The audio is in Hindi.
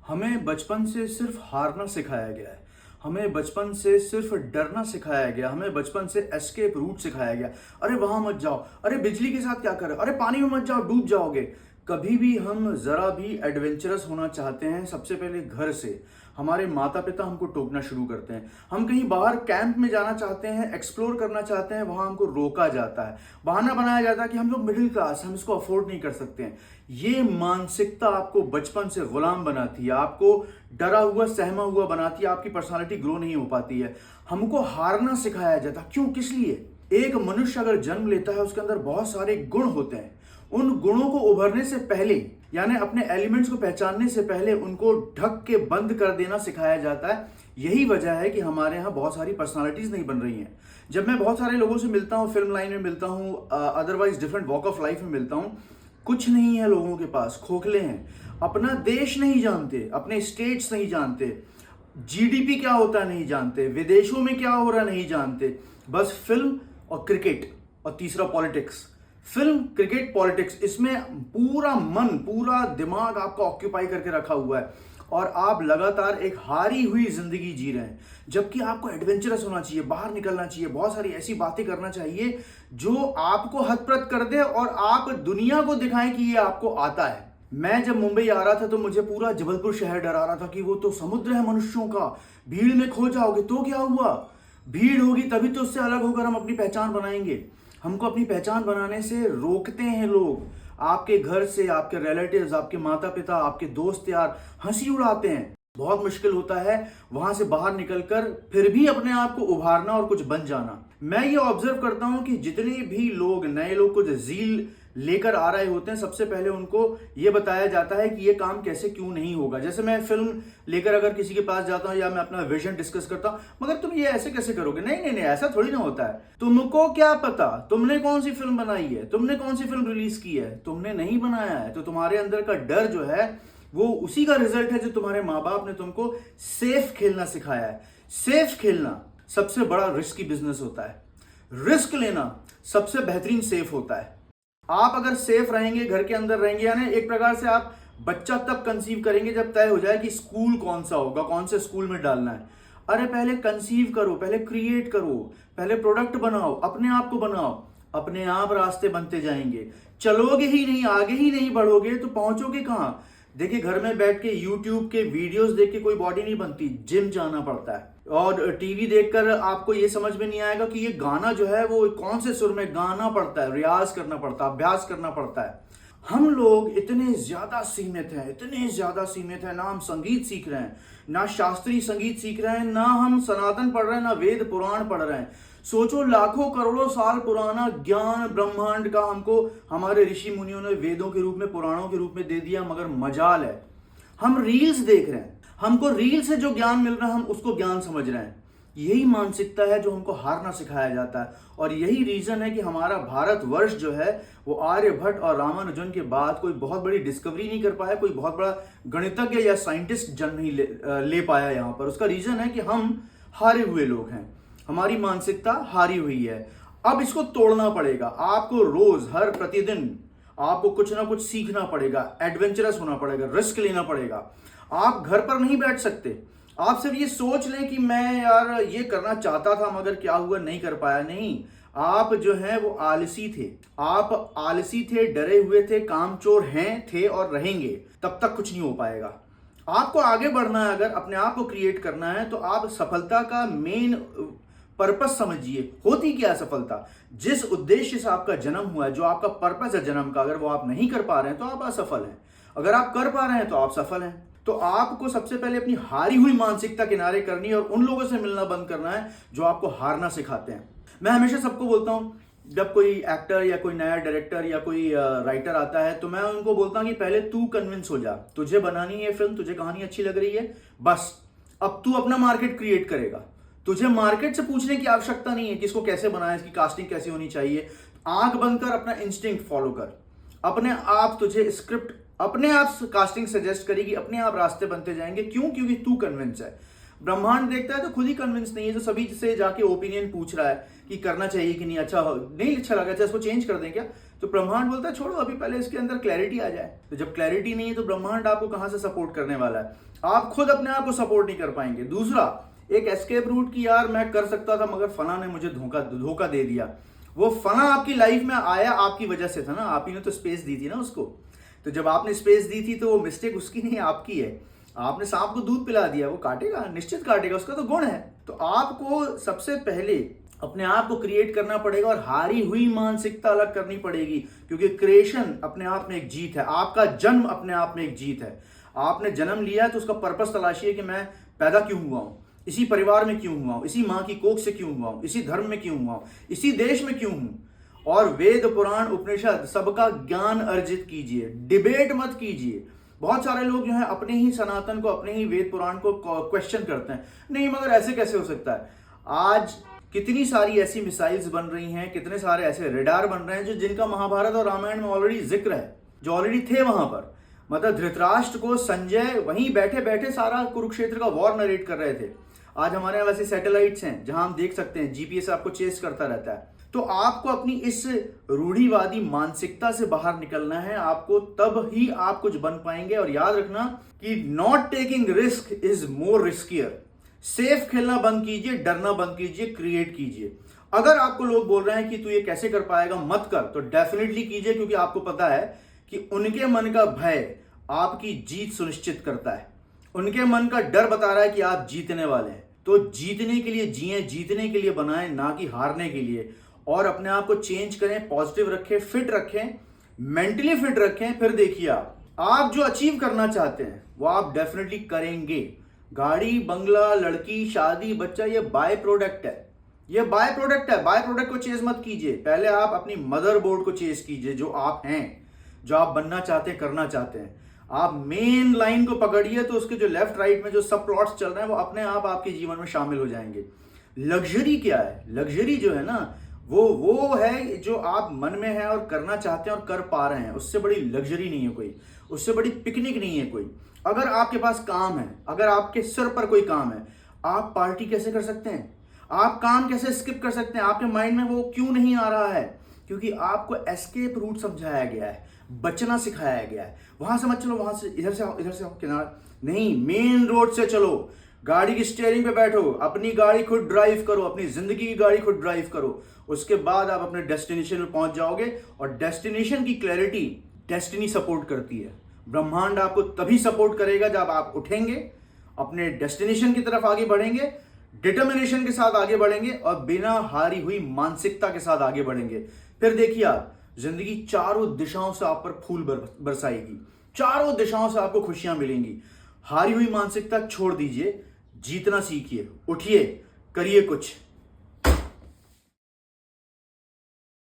हमें बचपन से सिर्फ हारना सिखाया गया है। हमें बचपन से सिर्फ डरना सिखाया गया। हमें बचपन से एस्केप रूट सिखाया गया। अरे वहां मत जाओ, अरे बिजली के साथ क्या कर रहे हो, अरे पानी में मत जाओ, डूब जाओगे। कभी भी हम जरा भी एडवेंचरस होना चाहते हैं, सबसे पहले घर से हमारे माता पिता हमको टोकना शुरू करते हैं। हम कहीं बाहर कैंप में जाना चाहते हैं, एक्सप्लोर करना चाहते हैं, वहां हमको रोका जाता है। बहाना बनाया जाता है कि हम लोग मिडिल क्लास, हम इसको अफोर्ड नहीं कर सकते हैं। ये मानसिकता आपको बचपन से गुलाम बनाती है, आपको डरा हुआ सहमा हुआ बनाती है, आपकी पर्सनालिटी ग्रो नहीं हो पाती है। हमको हारना सिखाया जाता है। क्यों, किस लिए? एक मनुष्य अगर जन्म लेता है, उसके अंदर बहुत सारे गुण होते हैं। उन गुणों को उभरने से पहले, यानी अपने एलिमेंट्स को पहचानने से पहले, उनको ढक के बंद कर देना सिखाया जाता है। यही वजह है कि हमारे यहाँ बहुत सारी पर्सनालिटीज नहीं बन रही हैं। जब मैं बहुत सारे लोगों से मिलता हूँ, फिल्म लाइन में मिलता हूँ, otherwise different walk of life में मिलता हूँ, कुछ नहीं है लोगों के पास, खोखले हैं, अपना देश नहीं जानते, अपने स्टेट्स नहीं जानते, जीडीपी क्या होता है नहीं जानते, विदेशों में क्या हो रहा नहीं जानते। बस फिल्म और क्रिकेट, और तीसरा पॉलिटिक्स। फिल्म, क्रिकेट, पॉलिटिक्स, इसमें पूरा मन, पूरा दिमाग आपका ऑक्यूपाई करके रखा हुआ है और आप लगातार एक हारी हुई जिंदगी जी रहे हैं। जबकि आपको एडवेंचरस होना चाहिए, बाहर निकलना चाहिए, बहुत सारी ऐसी बातें करना चाहिए जो आपको हतप्रत कर दे और आप दुनिया को दिखाएं कि ये आपको आता है। मैं जब मुंबई आ रहा था तो मुझे पूरा जबलपुर शहर डरा रहा था कि वो तो समुद्र है मनुष्यों का, भीड़ में खो जाओगे तो क्या हुआ, भीड़ होगी तभी तो उससे अलग होकर हम अपनी पहचान बनाएंगे। हमको अपनी पहचान बनाने से रोकते हैं लोग। आपके घर से आपके रिलेटिव्स, आपके माता पिता, आपके दोस्त यार हंसी उड़ाते हैं। बहुत मुश्किल होता है वहां से बाहर निकलकर फिर भी अपने आप को उभारना और कुछ बन जाना। मैं ये ऑब्जर्व करता हूं कि जितने भी लोग, नए लोग कुछ जील लेकर आ रहे होते हैं, सबसे पहले उनको ये बताया जाता है कि ये काम कैसे क्यों नहीं होगा। जैसे मैं फिल्म लेकर अगर किसी के पास जाता हूं या मैं अपना विजन डिस्कस करता हूं, मगर तुम ये ऐसे कैसे करोगे, नहीं नहीं नहीं, ऐसा थोड़ी ना होता है। तुमको क्या पता, तुमने कौन सी फिल्म बनाई है, तुमने कौन सी फिल्म रिलीज की है, तुमने नहीं बनाया है। तो तुम्हारे अंदर का डर जो है वो उसी का रिजल्ट है जो तुम्हारे माँ बाप ने तुमको सेफ खेलना सिखाया है। सेफ खेलना सबसे बड़ा रिस्की बिजनेस होता है। रिस्क लेना सबसे बेहतरीन सेफ होता है। आप अगर सेफ रहेंगे, घर के अंदर रहेंगे, यानी एक प्रकार से आप बच्चा तब कंसीव करेंगे जब तय हो जाए कि स्कूल कौन सा होगा, कौन से स्कूल में डालना है। अरे पहले कंसीव करो, पहले क्रिएट करो, पहले प्रोडक्ट बनाओ, अपने आप को बनाओ, अपने आप रास्ते बनते जाएंगे। चलोगे ही नहीं, आगे ही नहीं बढ़ोगे तो पहुंचोगे कहां? देखिए, घर में बैठ के यूट्यूब के वीडियोस देख के कोई बॉडी नहीं बनती, जिम जाना पड़ता है। और टीवी देखकर आपको ये समझ में नहीं आएगा कि ये गाना जो है वो कौन से सुर में गाना पड़ता है, रियाज करना पड़ता है, अभ्यास करना पड़ता है। हम लोग इतने ज्यादा सीमित हैं, इतने ज्यादा सीमित हैं, ना हम संगीत सीख रहे हैं, ना शास्त्रीय संगीत सीख रहे हैं, ना हम सनातन पढ़ रहे हैं, ना वेद पुराण पढ़ रहे हैं। सोचो, लाखों करोड़ों साल पुराना ज्ञान ब्रह्मांड का हमको हमारे ऋषि मुनियों ने वेदों के रूप में, पुराणों के रूप में दे दिया, मगर मजाल है हम रील्स देख रहे हैं। हमको रील से जो ज्ञान मिल रहा है हम उसको ज्ञान समझ रहे हैं। यही मानसिकता है जो हमको हारना सिखाया जाता है। और यही रीजन है कि हमारा भारतवर्ष जो है वो आर्यभट्ट और रामानुजन के बाद कोई बहुत बड़ी डिस्कवरी नहीं कर पाया, कोई बहुत बड़ा गणितज्ञ या साइंटिस्ट जन्म नहीं ले पाया यहाँ पर। उसका रीजन है कि हम हारे हुए लोग हैं, हमारी मानसिकता हारी हुई है। अब इसको तोड़ना पड़ेगा। आपको रोज, हर प्रतिदिन आपको कुछ ना कुछ सीखना पड़ेगा, एडवेंचरस होना पड़ेगा, रिस्क लेना पड़ेगा। आप घर पर नहीं बैठ सकते। आप सिर्फ ये सोच लें कि मैं यार ये करना चाहता था मगर क्या हुआ, नहीं कर पाया। नहीं, आप जो है वो आलसी थे। आप आलसी थे, डरे हुए थे, कामचोर हैं, थे और रहेंगे। तब तक कुछ नहीं हो पाएगा। आपको आगे बढ़ना है, अगर अपने आप को क्रिएट करना है तो आप सफलता का मेन पर्पस समझिए। होती क्या है सफलता? जिस उद्देश्य से आपका जन्म हुआ है, जो आपका पर्पस है जन्म का, अगर वो आप नहीं कर पा रहे हैं तो आप असफल हैं। अगर आप कर पा रहे हैं तो आप सफल हैं। तो आपको सबसे पहले अपनी हारी हुई मानसिकता किनारे करनी है और उन लोगों से मिलना बंद करना है जो आपको हारना सिखाते हैं। मैं हमेशा सबको बोलता हूं, जब कोई एक्टर या कोई नया डायरेक्टर या कोई राइटर आता है तो मैं उनको बोलता हूं कि पहले तू कन्विंस हो जा, तुझे बनानी है फिल्म, तुझे कहानी अच्छी लग रही है, बस अब तू अपना मार्केट क्रिएट करेगा। तुझे मार्केट से पूछने की आवश्यकता नहीं है कि इसको कैसे बनाए, इसकी कास्टिंग कैसी होनी चाहिए। आंख बंद कर, अपना इंस्टिंक्ट फॉलो कर, अपने आप तुझे स्क्रिप्ट अपने आप कास्टिंग सजेस्ट करेगी, अपने आप रास्ते बनते जाएंगे। क्यों? क्योंकि तू कन्विंस है। ब्रह्मांड देखता है तो खुद ही कन्विंस नहीं है, तो सभी से जाके ओपिनियन पूछ रहा है कि करना चाहिए कि नहीं, अच्छा नहीं अच्छा लगा, अच्छा इसको चेंज कर दें क्या, तो ब्रह्मांड बोलता है छोड़ो, अभी पहले इसके अंदर क्लैरिटी आ जाए। तो जब क्लैरिटी नहीं है तो ब्रह्मांड आपको कहां से सपोर्ट करने वाला है? आप खुद अपने आप को सपोर्ट नहीं कर पाएंगे। दूसरा, एक एस्केप रूट की यार मैं कर सकता था मगर फना ने मुझे धोखा दे दिया। वो फना आपकी लाइफ में आया आपकी वजह से था ना, आप ही ने तो स्पेस दी थी ना उसको। तो जब आपने स्पेस दी थी तो वो मिस्टेक उसकी नहीं, आपकी है। आपने सांप को दूध पिला दिया, वो काटेगा, निश्चित काटेगा, उसका तो गुण है। तो आपको सबसे पहले अपने आप को क्रिएट करना पड़ेगा और हारी हुई मानसिकता अलग करनी पड़ेगी, क्योंकि क्रिएशन अपने आप में एक जीत है, आपका जन्म अपने आप में एक जीत है। आपने जन्म लिया है तो उसका पर्पस तलाशिए कि मैं पैदा क्यों हुआ हूं, इसी परिवार में क्यों हुआ हूं, इसी मां की कोख से क्यों हुआ हूं, इसी धर्म में क्यों हुआ हूं, इसी देश में क्यों हूं। और वेद पुराण उपनिषद सबका ज्ञान अर्जित कीजिए, डिबेट मत कीजिए। बहुत सारे लोग जो हैं अपने ही सनातन को, अपने ही वेद पुराण को क्वेश्चन करते हैं, नहीं मगर ऐसे कैसे हो सकता है। आज कितनी सारी ऐसी मिसाइल्स बन रही हैं, कितने सारे ऐसे रेडार बन रहे हैं जो जिनका महाभारत और रामायण में ऑलरेडी जिक्र है, जो ऑलरेडी थे वहां पर। मतलब धृतराष्ट्र को संजय वहीं बैठे बैठे सारा कुरुक्षेत्र का वॉर नरेट कर रहे थे। आज हमारे यहाँ वैसे सैटेलाइट्स हैं जहां हम देख सकते हैं, जीपीएस आपको चेस करता रहता है। तो आपको अपनी इस रूढ़िवादी मानसिकता से बाहर निकलना है, आपको तब ही आप कुछ बन पाएंगे। और याद रखना कि not taking risk is more riskier. Safe खेलना बंद कीजिए, डरना बंद कीजिए, क्रिएट कीजिए। अगर आपको लोग बोल रहे हैं कि तू ये कैसे कर पाएगा, मत कर, तो डेफिनेटली कीजिए, क्योंकि आपको पता है कि उनके मन का भय आपकी जीत सुनिश्चित करता है। उनके मन का डर बता रहा है कि आप जीतने वाले हैं। तो जीतने के लिए जिए, जीतने के लिए बनाएं, ना कि हारने के लिए। और अपने आप को चेंज करें, पॉजिटिव रखें, फिट रखें, मेंटली फिट रखें। फिर देखिए आप जो अचीव करना चाहते हैं वो आप डेफिनेटली करेंगे। गाड़ी, बंगला, लड़की, शादी, बच्चा, ये बाय प्रोडक्ट है, ये बाय प्रोडक्ट है। बाय प्रोडक्ट को चेज मत कीजिए, पहले आप अपनी मदरबोर्ड को चेज कीजिए, जो आप हैं, जो आप बनना चाहते हैं, करना चाहते हैं। आप मेन लाइन को पकड़िए तो उसके जो लेफ्ट राइट में जो सब प्लॉट्स चल रहे हैं वो अपने आप आपके जीवन में शामिल हो जाएंगे। लग्जरी क्या है? लग्जरी जो है ना, वो है जो आप मन में है और करना चाहते हैं और कर पा रहे हैं। उससे बड़ी लग्जरी नहीं है कोई, उससे बड़ी पिकनिक नहीं है कोई। अगर आपके पास काम है, अगर आपके सिर पर कोई काम है, आप पार्टी कैसे कर सकते हैं? आप काम कैसे स्किप कर सकते हैं? आपके माइंड में वो क्यों नहीं आ रहा है? क्योंकि आपको एस्केप रूट समझाया गया है, बचना सिखाया गया है। वहां से मत चलो, वहां से इधर से आओ, इधर से आओ, किनारा नहीं, मेन रोड से चलो। गाड़ी की स्टीयरिंग पे बैठो, अपनी गाड़ी खुद ड्राइव करो, अपनी जिंदगी की गाड़ी खुद ड्राइव करो। उसके बाद आप अपने डेस्टिनेशन में पहुंच जाओगे। और डेस्टिनेशन की क्लैरिटी डेस्टिनी सपोर्ट करती है। ब्रह्मांड आपको तभी सपोर्ट करेगा जब आप उठेंगे, अपने डेस्टिनेशन की तरफ आगे बढ़ेंगे, डिटर्मिनेशन के साथ आगे बढ़ेंगे और बिना हारी हुई मानसिकता के साथ आगे बढ़ेंगे। फिर देखिए आप, जिंदगी चारों दिशाओं से आप पर फूल बरसाएगी, चारों दिशाओं से आपको खुशियां मिलेंगी। हारी हुई मानसिकता छोड़ दीजिए, जीतना सीखिए, उठिए, करिए कुछ।